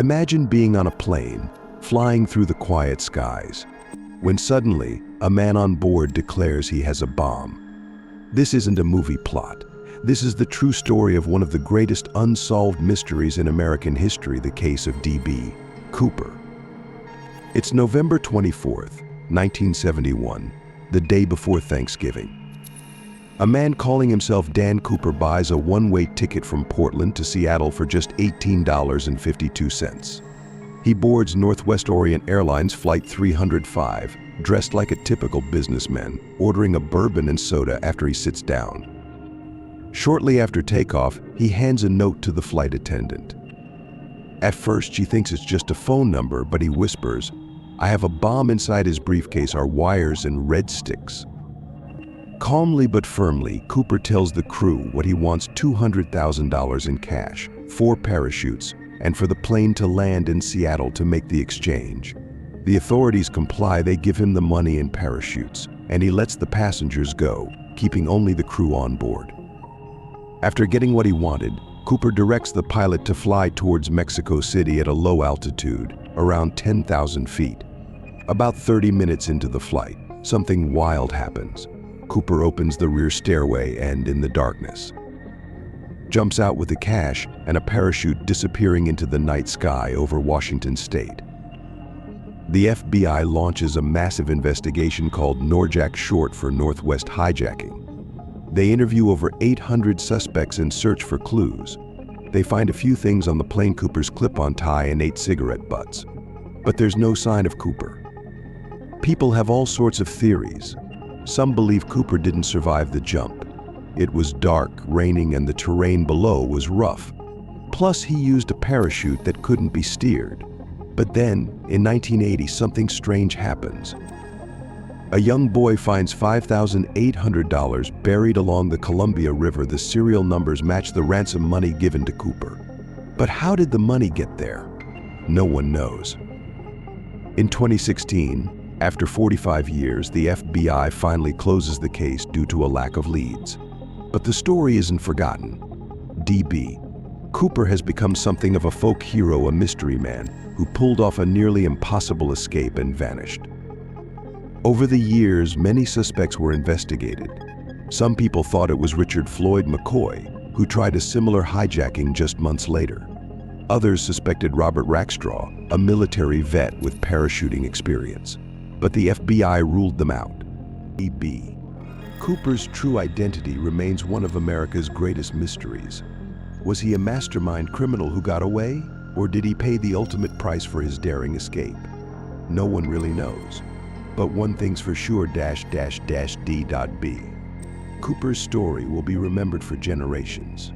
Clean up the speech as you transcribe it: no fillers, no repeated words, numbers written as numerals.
Imagine being on a plane, flying through the quiet skies, when suddenly a man on board declares he has a bomb. This isn't a movie plot. This is the true story of one of the greatest unsolved mysteries in American history, the case of D.B. Cooper. It's November 24th, 1971, the day before Thanksgiving. A man calling himself Dan Cooper buys a one-way ticket from Portland to Seattle for just $18.52. He boards Northwest Orient Airlines Flight 305, dressed like a typical businessman, ordering a bourbon and soda after he sits down. Shortly after takeoff, he hands a note to the flight attendant. At first, she thinks it's just a phone number, but he whispers, "I have a bomb inside." His briefcase are wires and red sticks. Calmly but firmly, Cooper tells the crew what he wants: $200,000 in cash, 4 parachutes, and for the plane to land in Seattle to make the exchange. The authorities comply. They give him the money and parachutes, and he lets the passengers go, keeping only the crew on board. After getting what he wanted, Cooper directs the pilot to fly towards Mexico City at a low altitude, around 10,000 feet. About 30 minutes into the flight, something wild happens. Cooper opens the rear stairway and, in the darkness, jumps out with the cash and a parachute, disappearing into the night sky over Washington State. The FBI launches a massive investigation called NORJAC, short for Northwest Hijacking. They interview over 800 suspects and search for clues. They find a few things on the plane: Cooper's clip-on tie and 8 cigarette butts. But there's no sign of Cooper. People have all sorts of theories. Some believe Cooper didn't survive the jump. It was dark, raining, and the terrain below was rough. Plus, he used a parachute that couldn't be steered. But then, in 1980, something strange happens. A young boy finds $5,800 buried along the Columbia River. The serial numbers match the ransom money given to Cooper. But how did the money get there? No one knows. In 2016, after 45 years, the FBI finally closes the case due to a lack of leads. But the story isn't forgotten. D.B. Cooper has become something of a folk hero, a mystery man who pulled off a nearly impossible escape and vanished. Over the years, many suspects were investigated. Some people thought it was Richard Floyd McCoy, who tried a similar hijacking just months later. Others suspected Robert Rackstraw, a military vet with parachuting experience. But the FBI ruled them out. D.B. Cooper's true identity remains one of America's greatest mysteries. Was he a mastermind criminal who got away, or did he pay the ultimate price for his daring escape? No one really knows. But one thing's for sure, D.B. Cooper's story will be remembered for generations.